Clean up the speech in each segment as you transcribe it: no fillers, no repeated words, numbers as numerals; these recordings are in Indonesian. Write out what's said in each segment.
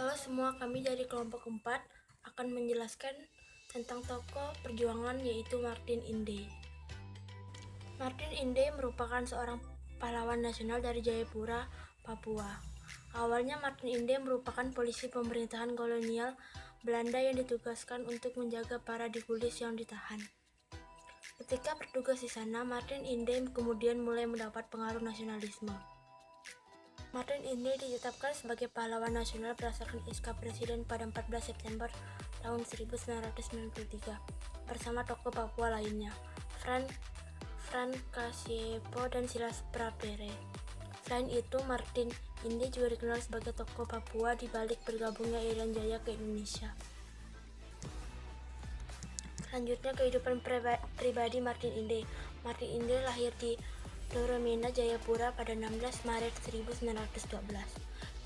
Halo semua, kami dari kelompok 4 akan menjelaskan tentang tokoh perjuangan yaitu Martin Inde. Martin Inde merupakan seorang pahlawan nasional dari Jayapura, Papua. Awalnya Martin Inde merupakan polisi pemerintahan kolonial Belanda yang ditugaskan untuk menjaga para dikulis yang ditahan. Ketika bertugas di sana, Martin Inde kemudian mulai mendapat pengaruh nasionalisme. Martin Inde ditetapkan sebagai pahlawan nasional berdasarkan SK Presiden pada 14 September tahun 1993 bersama tokoh Papua lainnya, Fran Kasiepo dan Silas Prapere. Selain itu, Martin Inde juga dikenal sebagai tokoh Papua di balik bergabungnya Irian Jaya ke Indonesia. Selanjutnya, kehidupan pribadi Martin Inde. Martin Inde lahir di Doromena, Jayapura pada 16 Maret 1912.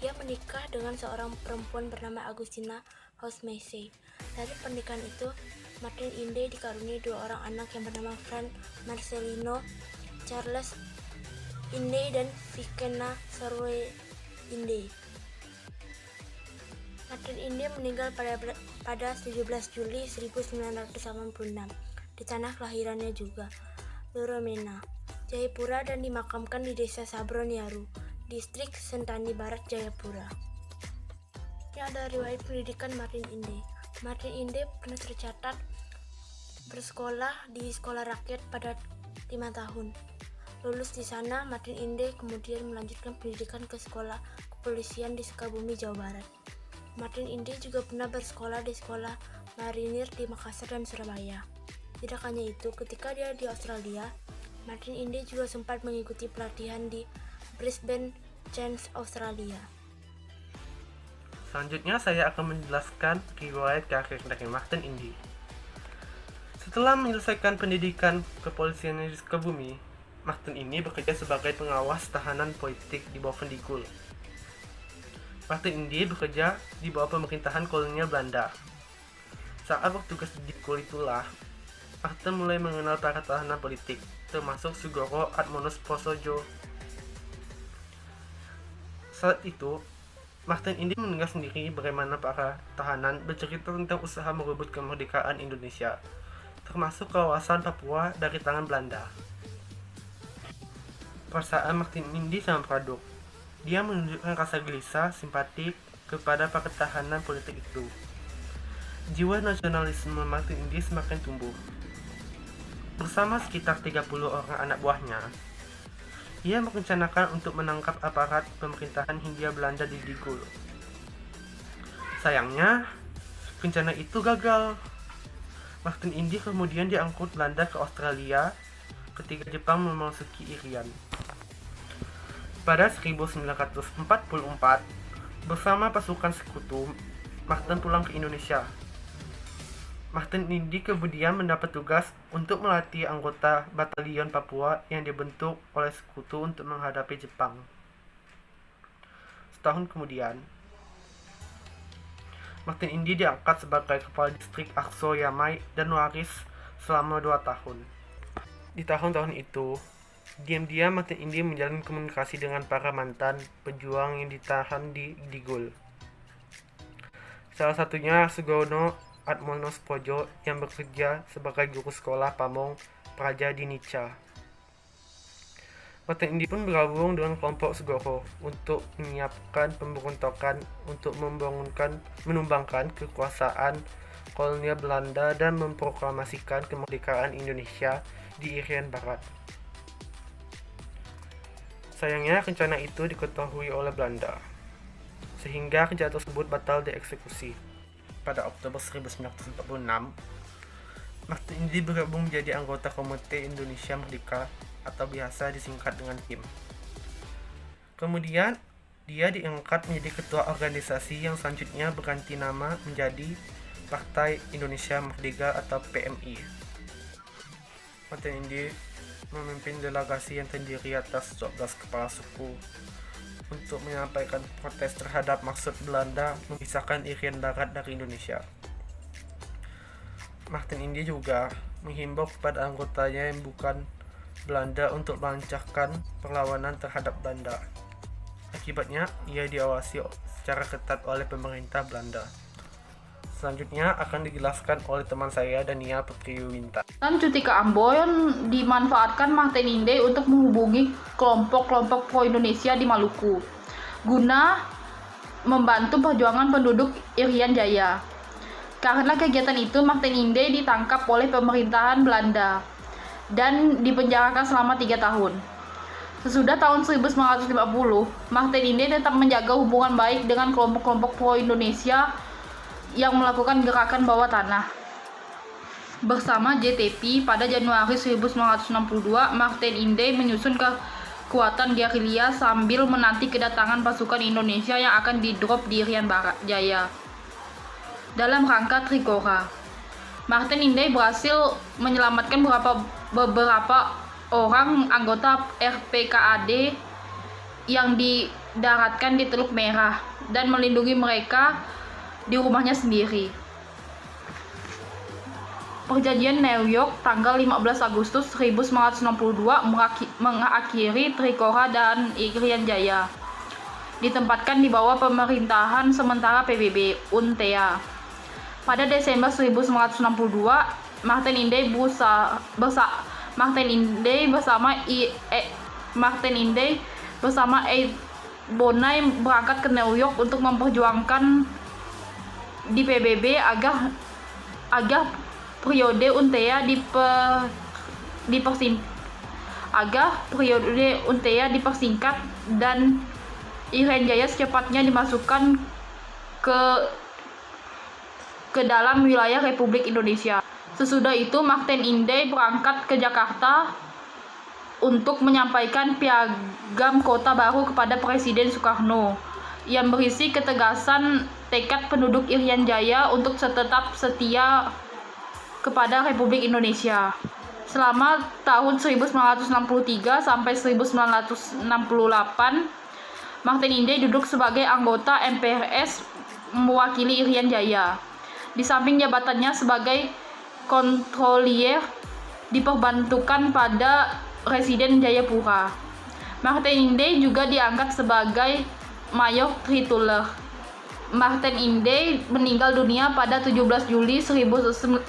Ia menikah dengan seorang perempuan bernama Agustina Hausmese. Dari pernikahan itu, Martin Inde dikaruniai 2 orang anak yang bernama Franz Marcelino Charles Inde dan Vicena Sorwe Inde. Martin Inde meninggal pada 17 Juli 1986 di tanah kelahirannya juga, Doromena, Jayapura, dan dimakamkan di Desa Sabron Yaru, Distrik Sentani Barat, Jayapura. Ini ada riwayat pendidikan Martin Inde. Martin Inde pernah tercatat bersekolah di sekolah rakyat pada 5 tahun. Lulus di sana, Martin Inde kemudian melanjutkan pendidikan ke sekolah kepolisian di Sukabumi, Jawa Barat. Martin Inde juga pernah bersekolah di sekolah marinir di Makassar dan Surabaya. Tidak hanya itu, ketika dia di Australia, Martin Inde juga sempat mengikuti pelatihan di Brisbane Chance, Australia. Selanjutnya saya akan menjelaskan riwayat karir dari Martin Inde. Setelah menyelesaikan pendidikan kepolisian di Sukabumi, Martin Inde bekerja sebagai pengawas tahanan politik di bawah Vendigul. Martin Inde bekerja di bawah pemerintahan kolonial Belanda. Saat bertugas di Vendigul itulah Martin mulai mengenal para tahanan politik, termasuk Sugoro Atmonas Prasojo. Saat itu, Martin Inde mendengar sendiri bagaimana para tahanan bercerita tentang usaha merebut kemerdekaan Indonesia, termasuk kawasan Papua dari tangan Belanda. Perasaan Martin Inde sangat redup. Dia menunjukkan rasa gelisah, simpatik kepada para tahanan politik itu. Jiwa nasionalisme Martin Inde semakin tumbuh. Bersama sekitar 30 orang anak buahnya, ia merencanakan untuk menangkap aparat pemerintahan Hindia Belanda di Digul. Sayangnya, rencana itu gagal. Martin Inde kemudian diangkut Belanda ke Australia ketika Jepang memasuki Irian. Pada 1944, bersama pasukan sekutu, Martin pulang ke Indonesia. Martin Inde kemudian mendapat tugas untuk melatih anggota batalion Papua yang dibentuk oleh sekutu untuk menghadapi Jepang. Setahun kemudian, Martin Inde diangkat sebagai kepala distrik Akso Yamai dan Waris selama 2 tahun. Di tahun-tahun itu, diam-diam Martin Inde menjalin komunikasi dengan para mantan pejuang yang ditahan di Digul. Salah satunya Sugono Atmonas Prasojo yang bekerja sebagai guru sekolah Pamong Praja di Nica. Martin Inde pun bergabung dengan kelompok Sugoro untuk menyiapkan pemberontakan untuk menumbangkan kekuasaan kolonial Belanda dan memproklamasikan kemerdekaan Indonesia di Irian Barat. Sayangnya rencana itu diketahui oleh Belanda, sehingga rencana tersebut batal dieksekusi. Pada Oktober 1946, Martin Inde bergabung menjadi anggota Komite Indonesia Merdeka atau biasa disingkat dengan KIM. Kemudian, dia diangkat menjadi ketua organisasi yang selanjutnya berganti nama menjadi Partai Indonesia Merdeka atau PMI. Martin Inde memimpin delegasi yang terdiri atas 12 kepala suku untuk menyampaikan protes terhadap maksud Belanda memisahkan Irian Barat dari Indonesia. Martin Inde juga menghimbau kepada anggotanya yang bukan Belanda untuk melancarkan perlawanan terhadap Belanda. Akibatnya, ia diawasi secara ketat oleh pemerintah Belanda. Selanjutnya akan dijelaskan oleh teman saya Dania Putriwinta. Dan cuti ke Ambon dimanfaatkan Martin Inde untuk menghubungi kelompok-kelompok pro-Indonesia di Maluku guna membantu perjuangan penduduk Irian Jaya. Karena kegiatan itu, Martin Inde ditangkap oleh pemerintahan Belanda dan dipenjarakan selama 3 tahun. Sesudah tahun 1950, Martin Inde tetap menjaga hubungan baik dengan kelompok-kelompok pro-Indonesia yang melakukan gerakan bawah tanah. Bersama JTP pada Januari 1962, Martin Inde menyusun kekuatan gerilya sambil menanti kedatangan pasukan Indonesia yang akan didrop di Irian Jaya. Dalam rangka Trikora, Martin Inde berhasil menyelamatkan beberapa orang anggota RPKAD yang didaratkan di Teluk Merah dan melindungi mereka di rumahnya sendiri. Perjanjian New York tanggal 15 Agustus 1962 mengakhiri Trikora dan Irian Jaya. Ditempatkan di bawah pemerintahan sementara PBB UNTEA. Pada Desember 1962, Martin Inde bersama Bonai berangkat ke New York untuk memperjuangkan di PBB agar periode UNTEA dipersingkat dan Irian Jaya secepatnya dimasukkan ke dalam wilayah Republik Indonesia. Sesudah itu, Martin Inde berangkat ke Jakarta untuk menyampaikan piagam kota baru kepada Presiden Soekarno yang berisi ketegasan tekad penduduk Irian Jaya untuk tetap setia kepada Republik Indonesia. Selama tahun 1963 sampai 1968, Martin Inde duduk sebagai anggota MPRS mewakili Irian Jaya. Di samping jabatannya sebagai kontrolier diperbantukan pada Residen Jayapura. Martin Inde juga diangkat sebagai Mayor Tituler. Martin Inde meninggal dunia pada 17 Juli 1986.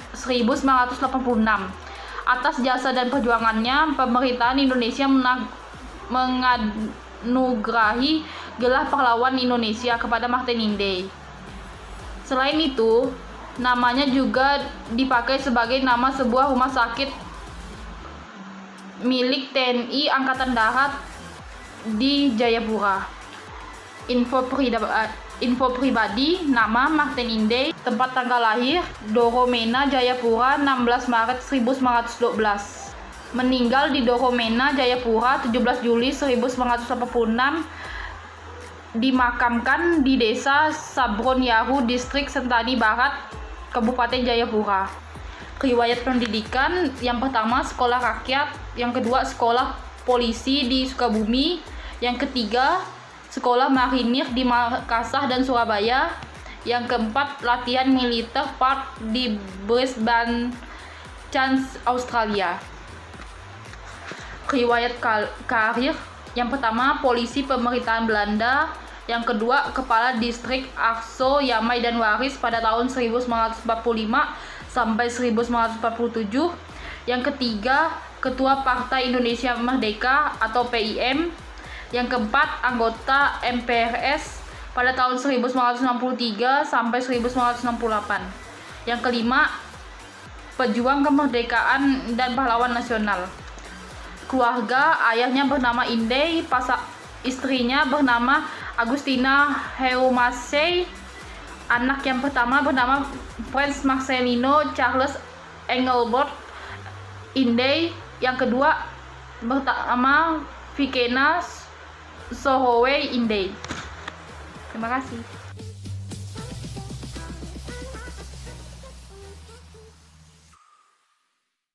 Atas jasa dan perjuangannya, pemerintahan Indonesia menganugerahi gelar pahlawan Indonesia kepada Martin Inde. Selain itu, namanya juga dipakai sebagai nama sebuah rumah sakit milik TNI Angkatan Darat di Jayapura. Info pribadi, nama Martin Inde, tempat tanggal lahir Doromena, Jayapura, 16 Maret 1912. Meninggal di Doromena, Jayapura, 17 Juli 1986. Dimakamkan di Desa Sabron Yaru, Distrik Sentani Barat, Kabupaten Jayapura. Riwayat pendidikan, yang pertama sekolah rakyat, yang kedua sekolah polisi di Sukabumi, yang ketiga sekolah marinir di Makassar dan Surabaya, yang keempat latihan militer Park di Brisbane, Chance, Australia. Riwayat karir, yang pertama polisi pemerintahan Belanda, yang kedua kepala distrik Akso, Yamai dan Waris pada tahun 1945 sampai 1947, yang ketiga ketua Partai Indonesia Merdeka atau PIM, yang keempat anggota MPRS pada tahun 1963 sampai 1968, yang kelima pejuang kemerdekaan dan pahlawan nasional. Keluarga, ayahnya bernama Inde, istrinya bernama Agustina Heumasei, anak yang pertama bernama Franz Marcelino Charles Engelbert Inde, yang kedua bernama Vikena Soroway Inde. Terima kasih.